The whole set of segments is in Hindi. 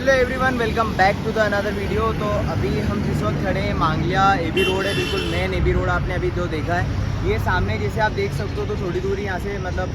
Hello everyone, welcome back to the another video. तो अभी हम जिस वक्त खड़े हैं मांगलिया एबी रोड है, बिल्कुल मेन एबी रोड आपने अभी जो देखा है ये सामने जैसे आप देख सकते हो। तो थोड़ी दूरी यहाँ से मतलब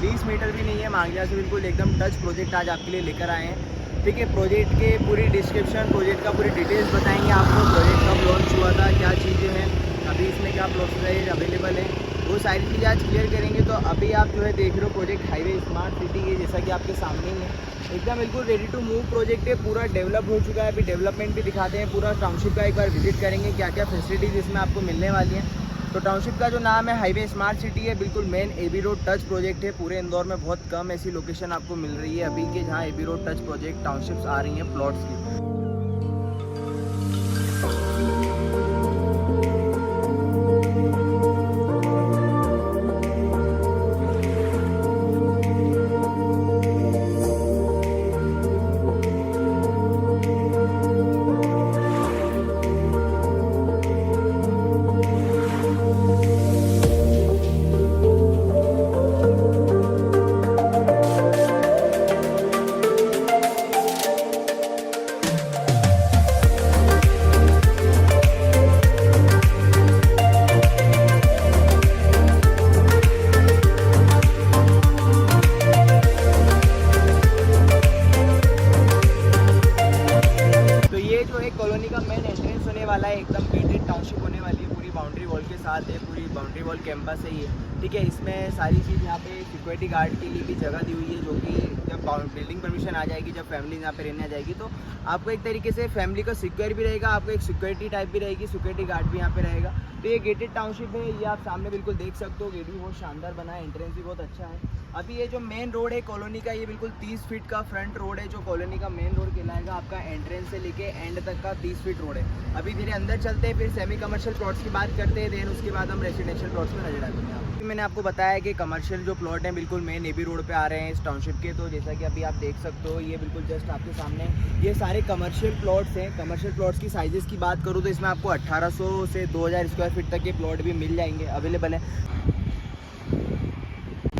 20 मीटर भी नहीं है मांगलिया से, बिल्कुल एकदम टच प्रोजेक्ट आज आपके लिए लेकर आए हैं। ठीक है, प्रोजेक्ट के पूरी डिस्क्रिप्शन, प्रोजेक्ट का पूरी डिटेल्स बताएंगे आपको। प्रोजेक्ट कब लॉन्च हुआ था, क्या चीज़ें हैं, अभी इसमें क्या प्रोसेस अवेलेबल है, वो सारी चीज़ें आज क्लियर करेंगे। तो अभी आप जो है देख रहे हो प्रोजेक्ट हाईवे स्मार्ट सिटी के, जैसा कि आपके सामने ही है, एकदम बिल्कुल रेडी टू मूव प्रोजेक्ट है। पूरा डेवलप हो चुका है, अभी डेवलपमेंट भी दिखाते हैं। पूरा टाउनशिप का एक बार विजिट करेंगे, क्या क्या फैसिलिटीज़ इसमें आपको मिलने वाली हैं। तो टाउनशिप का जो नाम है हाईवे स्मार्ट सिटी है, बिल्कुल main AB road touch project है। पूरे इंदौर में बहुत कम ऐसी लोकेशन आपको मिल रही है अभी के जहाँ AB road touch project townships आ रही हैं प्लॉट्स की। कॉलोनी का मेन एंट्रेंस होने वाला है, एकदम गेटेड टाउनशिप होने वाली है, पूरी बाउंड्री वॉल के साथ है, पूरी बाउंड्री वॉल कैंपस है ये। ठीक है, इसमें सारी चीज़ यहाँ पे सिक्योरिटी गार्ड के लिए भी जगह दी हुई है, जो कि जब बिल्डिंग परमिशन आ जाएगी, जब फैमिली यहाँ पे रहने आ जाएगी, तो आपको एक तरीके से फैमिली का सिक्योर भी रहेगा, आपको एक सिक्योरिटी टाइप भी रहेगी, सिक्योरिटी गार्ड भी यहाँ पे रहेगा। तो ये गेटेड टाउनशिप है, ये आप सामने बिल्कुल देख सकते हो। गेट भी बहुत शानदार बना है, एंट्रेंस भी बहुत अच्छा है। अभी ये जो मेन रोड है कॉलोनी का, ये बिल्कुल 30 फीट का फ्रंट रोड है, जो कॉलोनी का मेन रोड कहलाएगा। आपका एंट्रेंस से लेके एंड तक का 30 फीट रोड है। अभी धीरे अंदर चलते हैं, फिर सेमी कमर्शियल प्लॉट्स की बात करते हैं, देन उसके बाद हम रेजिडेंशियल प्लॉट्स में नजर आते हैं। मैंने आपको बताया कि कमर्शियल जो प्लॉट हैं बिल्कुल मेन एबी रोड पे आ रहे हैं इस टाउनशिप के। तो जैसा कि अभी आप देख सकते हो, ये बिल्कुल जस्ट आपके सामने ये सारे कमर्शियल प्लॉट्स हैं। कमर्शियल प्लॉट्स की साइजेस की बात करूँ तो इसमें आपको 1800 से 2000 स्क्वायर फीट तक के प्लॉट भी मिल जाएंगे, अवेलेबल है।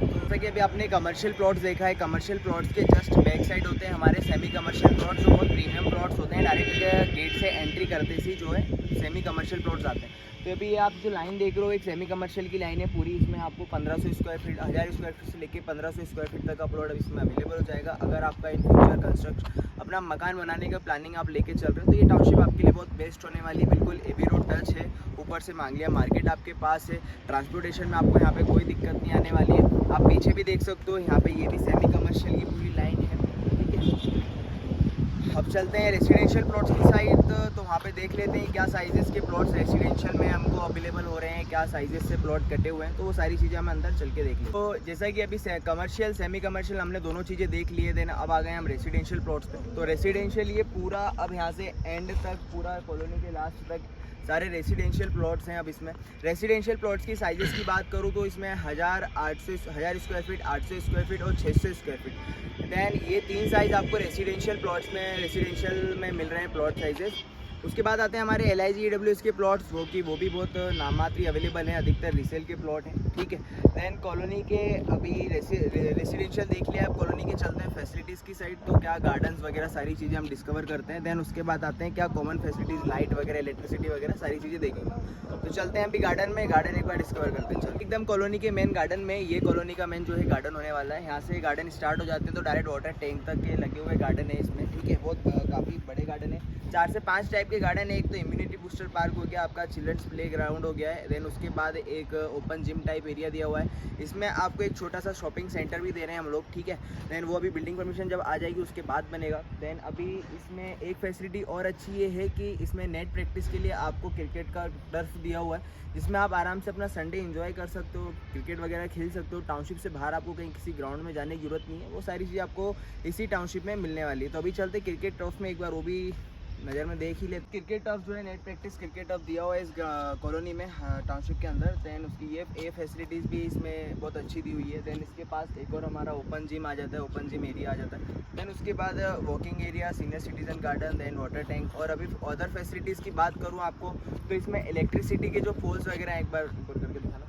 जैसा कि अभी आपने कमर्शियल प्लॉट्स देखा है, कमर्शियल प्लॉट्स के जस्ट बैक साइड होते हैं हमारे सेमी कमर्शियल प्लॉट्स, जो बहुत प्रीमियम प्लॉट्स होते हैं। डायरेक्ट गेट से एंट्री करते ही जो है सेमी कमर्शियल प्लॉट्स आते हैं। तो अभी आप जो लाइन देख रहे हो एक सेमी कमर्शियल की लाइन है पूरी, इसमें आपको 1500 स्क्वायर फीट, 1000 स्क्वायर फीट से लेके 1500 स्क्वायर फीट तक का प्लॉट अब इसमें अवेलेबल हो जाएगा। अगर आपका इन फ्यूचर कंस्ट्रक्शन अपना मकान बनाने का प्लानिंग आप लेके चल रहे हो, तो ये टाउनशिप आपके लिए बहुत बेस्ट होने वाली है। बिल्कुल एबी रोड टच है, ऊपर से मांगलिया मार्केट आपके पास है, ट्रांसपोर्टेशन में आपको यहाँ पे कोई दिक्कत नहीं आने वाली है। आप पीछे भी देख सकते हो, यहाँ पे ये भी सेमी कमर्शियल की पूरी लाइन है। ठीक है, अब चलते हैं रेसिडेंशियल प्लॉट्स की साइड, तो वहाँ पे देख लेते हैं क्या साइजेस के प्लॉट्स रेसिडेंशियल में हमको अवेलेबल हो रहे हैं, क्या साइजेस से प्लॉट कटे हुए हैं। तो वो सारी चीज़ें हम अंदर चल के देख लें। तो जैसा कि अभी कमर्शियल सेमी कमर्शियल हमने दोनों चीज़ें देख लिए, देन अब आ गए हम रेसिडेंशियल प्लॉट्स पे। तो रेसिडेंशियल ये पूरा अब यहाँ से एंड तक, पूरा कॉलोनी के लास्ट तक सारे रेसिडेंशियल प्लॉट्स हैं। अब इसमें रेसिडेंशियल प्लॉट्स की साइजेस की बात करूँ तो इसमें 1000 स्क्वायर फीट, 800 स्क्वायर फीट और 600 स्क्वायर फीट। दैन ये 3 साइज़ आपको रेसिडेंशियल प्लॉट्स में, रेसिडेंशियल में मिल रहे हैं प्लॉट साइजेस। उसके बाद आते हैं हमारे LIG EWS के प्लॉट्स, वो भी बहुत नामात्री अवेलेबल हैं, अधिकतर रीसेल के प्लॉट हैं। ठीक है, दैन कॉलोनी के अभी रेसिडेंशियल देख लिया, अब कॉलोनी के चलते हैं फैसिलिटीज़ की साइड। तो क्या गार्डन्स वगैरह सारी चीज़ें हम डिस्कवर करते हैं। दैन उसके बाद आते हैं क्या कॉमन फैसिलिटीज़, लाइट वगैरह, इलेक्ट्रिसिटी वगैरह सारी चीज़ें देखेंगे। तो चलते हैं अभी गार्डन में, गार्डन एक बार डिस्कवर करते हैं। चलो एकदम कॉलोनी के मेन गार्डन में, ये कॉलोनी का मेन जो है गार्डन होने वाला है। यहाँ से गार्डन स्टार्ट हो जाते हैं, तो डायरेक्ट वाटर टैंक तक के लगे हुए गार्डन है इसमें। ठीक है, बहुत काफ़ी बड़े गार्डन है, 4 से 5 टाइप के गार्डन है। एक तो इम्यूनिटी बूस्टर पार्क हो गया, आपका चिल्ड्रंस प्ले ग्राउंड हो गया है। देन उसके बाद एक ओपन जिम टाइप एरिया दिया हुआ है, इसमें आपको एक छोटा सा शॉपिंग सेंटर भी दे रहे हैं हम लोग। ठीक है, देन वो अभी बिल्डिंग परमिशन जब आ जाएगी उसके बाद बनेगा। देन अभी इसमें एक फैसिलिटी और अच्छी ये है कि इसमें नेट प्रैक्टिस के लिए आपको क्रिकेट का टर्फ दिया हुआ है, जिसमें आप आराम से अपना संडे एंजॉय कर सकते हो, क्रिकेट वगैरह खेल सकते हो। टाउनशिप से बाहर आपको कहीं किसी ग्राउंड में जाने की जरूरत नहीं है, वो सारी चीज़ आपको इसी टाउनशिप में मिलने वाली है। तो अभी चलते क्रिकेट टर्फ में, एक बार वो भी नज़र में देख ही ले। क्रिकेट टर्फ जो है नेट प्रैक्टिस क्रिकेट टर्फ दिया हुआ है इस कॉलोनी में, टाउनशिप के अंदर। दैन उसकी ये फैसिलिटीज़ भी इसमें बहुत अच्छी दी हुई है। दैन इसके पास एक और हमारा ओपन जिम आ जाता है, ओपन जिम एरिया आ जाता है। दैन उसके बाद walking area, senior citizen garden, then water tank. और अभी अदर फैसिलिटीज़ की बात करूँ आपको, तो इसमें इलेक्ट्रिसिटी के जो पोल्स वगैरह हैं, एक बार ऊपर करके दिखाना।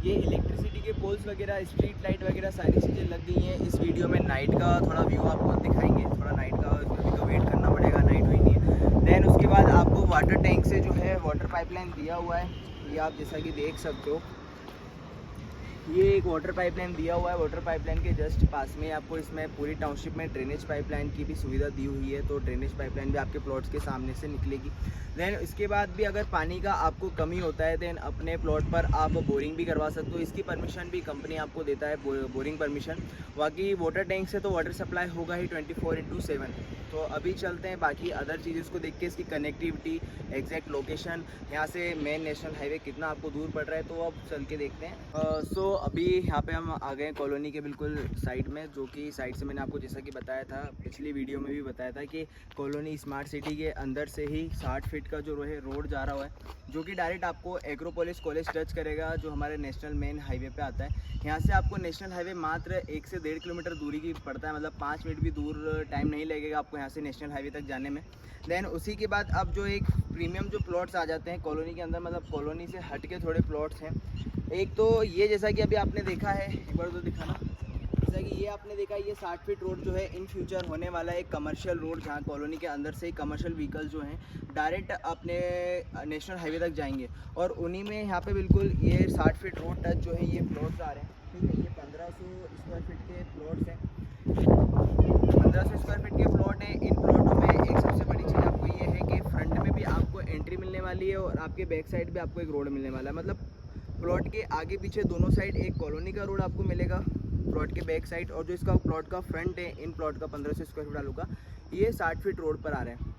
ये इलेक्ट्रिसिटी के पोल्स वगैरह, स्ट्रीट लाइट वगैरह सारी चीज़ें लग गई हैं। इस वीडियो में नाइट का थोड़ा व्यू आपको दिखाएंगे, थोड़ा नाइट का आपको वेट करना पड़ेगा, नाइट हुई नहीं है। देन उसके बाद आपको वाटर टैंक से जो है वाटर पाइपलाइन दिया हुआ है, ये आप जैसा कि देख सकते हो, ये एक वाटर पाइपलाइन दिया हुआ है। वाटर पाइपलाइन के जस्ट पास में आपको इसमें पूरी टाउनशिप में ड्रेनेज पाइपलाइन की भी सुविधा दी हुई है, तो ड्रेनेज पाइपलाइन भी आपके प्लॉट्स के सामने से निकलेगी। देन इसके बाद भी अगर पानी का आपको कमी होता है देन अपने प्लॉट पर आप बोरिंग भी करवा सकते हो, इसकी परमिशन भी कंपनी आपको देता है, बोरिंग परमिशन। बाकी वाटर टैंक से तो वाटर सप्लाई होगा ही 24/7। तो अभी चलते हैं बाकी अदर चीज़ को देख के, इसकी कनेक्टिविटी, एग्जैक्ट लोकेशन, यहाँ से मेन नेशनल हाईवे कितना आपको दूर पड़ रहा है, तो अब चल के देखते हैं। सो अभी यहाँ पे हम आ गए कॉलोनी के बिल्कुल साइड में, जो कि साइड से मैंने आपको जैसा कि बताया था, पिछली वीडियो में भी बताया था कि कॉलोनी स्मार्ट सिटी के अंदर से ही 60 फीट का जो है रोड जा रहा है, जो कि डायरेक्ट आपको एग्रोपोलिस कॉलेज टच करेगा, जो हमारे नेशनल मेन हाईवे पे आता है। यहाँ से आपको नेशनल हाईवे मात्र 1 से 1.5 किलोमीटर दूरी की पड़ता है, मतलब 5 मिनट भी दूर टाइम नहीं लगेगा आपको यहाँ से नेशनल हाईवे तक जाने में। देन उसी के बाद अब जो एक प्रीमियम जो प्लॉट्स आ जाते हैं कॉलोनी के अंदर, मतलब कॉलोनी से हट के थोड़े प्लॉट्स हैं। एक तो ये जैसा कि अभी आपने देखा है, एक बार तो दिखाना, जैसा कि ये आपने देखा, ये 60 फीट रोड जो है इन फ्यूचर होने वाला है एक कमर्शियल रोड, जहाँ कॉलोनी के अंदर से ही कमर्शियल व्हीकल जो हैं डायरेक्ट अपने नेशनल हाईवे तक जाएंगे। और उन्हीं में यहाँ पे बिल्कुल ये 60 फीट रोड टच जो है ये प्लॉट्स आ रहे हैं, ठीक है। ये 1500 स्क्वायर फीट के प्लॉट्स हैं, 1500 स्क्वायर फीट के प्लॉट हैं। इन प्लॉटों में एक सबसे बड़ी चीज़ आपको ये है कि फ्रंट में भी आपको एंट्री मिलने वाली है और आपके बैक साइड भी आपको एक रोड मिलने वाला है, मतलब प्लॉट के आगे पीछे दोनों साइड एक कॉलोनी का रोड आपको मिलेगा प्लॉट के बैक साइड, और जो इसका प्लॉट का फ्रंट है इन प्लॉट का 1500 स्क्वायर फीट वालों का, ये 60 फीट रोड पर आ रहे हैं।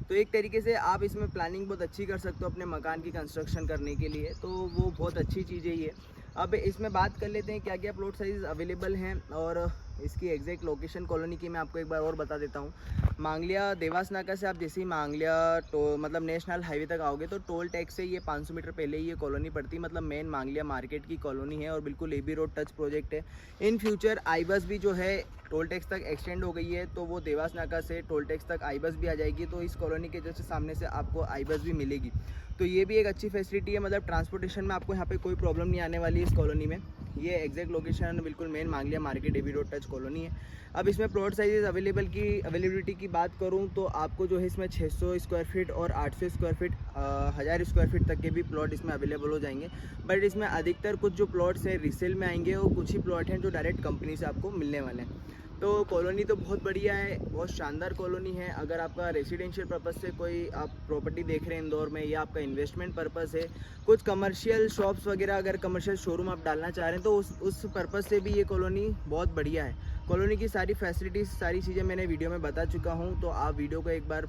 तो एक तरीके से आप इसमें प्लानिंग बहुत अच्छी कर सकते हो अपने मकान की कंस्ट्रक्शन करने के लिए, तो वो बहुत अच्छी चीज़ है ये। अब इसमें बात कर लेते हैं क्या क्या प्लॉट साइज अवेलेबल हैं और इसकी एग्जैक्ट लोकेशन कॉलोनी की मैं आपको एक बार और बता देता हूँ। मांगलिया देवास नाका से आप जैसे ही मांगलिया मतलब नेशनल हाईवे तक आओगे तो टोल टैक्स से ये 500 मीटर पहले ही ये कॉलोनी पड़ती है, मतलब मेन मांगलिया मार्केट की कॉलोनी है और बिल्कुल एबी रोड टच प्रोजेक्ट है। इन फ्यूचर आई बस भी जो है टोल टैक्स तक एक्सटेंड हो गई है, तो वो देवास नाका से टोल टैक्स तक आई बस भी आ जाएगी, तो इस कॉलोनी के जस्ट सामने से आपको आई बस भी मिलेगी। तो ये भी एक अच्छी फैसिलिटी है, मतलब ट्रांसपोर्टेशन में आपको यहाँ पे कोई प्रॉब्लम नहीं आने वाली है इस कॉलोनी में। ये एग्जैक्ट लोकेशन बिल्कुल main Mangliya market AB road touch colony है। अब इसमें प्लॉट साइजेस अवेलेबिलिटी की बात करूँ तो आपको जो है इसमें 600 स्क्वायर फीट और 800 स्क्वायर फीट 1000 स्क्वायर फीट तक के भी प्लॉट इसमें अवेलेबल हो जाएंगे। बट इसमें अधिकतर कुछ जो प्लॉट्स हैं रीसेल में आएंगे और कुछ ही प्लॉट हैं जो डायरेक्ट कंपनी से आपको मिलने वाले हैं। तो कॉलोनी तो बहुत बढ़िया है, बहुत शानदार कॉलोनी है। अगर आपका रेसिडेंशियल पर्पस से कोई आप प्रॉपर्टी देख रहे हैं इंदौर में, या आपका इन्वेस्टमेंट पर्पस है, कुछ कमर्शियल शॉप्स वगैरह, अगर कमर्शियल शोरूम आप डालना चाह रहे हैं, तो उस पर्पस से भी ये कॉलोनी बहुत बढ़िया है। कॉलोनी की सारी फैसिलिटीज़, सारी चीज़ें मैंने वीडियो में बता चुका हूँ, तो आप वीडियो को एक बार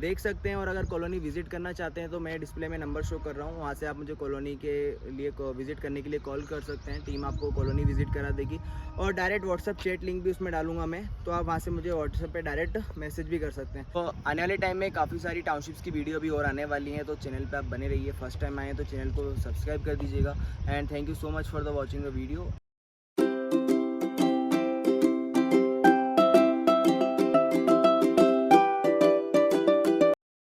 देख सकते हैं। और अगर कॉलोनी विजिट करना चाहते हैं तो मैं डिस्प्ले में नंबर शो कर रहा हूँ, वहाँ से आप मुझे कॉलोनी के लिए विजिट करने के लिए कॉल कर सकते हैं। टीम आपको कॉलोनी विजिट करा देगी और डायरेक्ट व्हाट्सअप चैट लिंक भी उसमें डालूंगा मैं, तो आप वहाँ से मुझे व्हाट्सअप पे डायरेक्ट मैसेज भी कर सकते हैं। तो आने वाले टाइम में काफ़ी सारी टाउनशिप्स की वीडियो भी और आने वाली हैं, तो चैनल पर आप बने रहिए। फर्स्ट टाइम आए तो चैनल को सब्सक्राइब कर दीजिएगा। And thank you so much for the watching the video.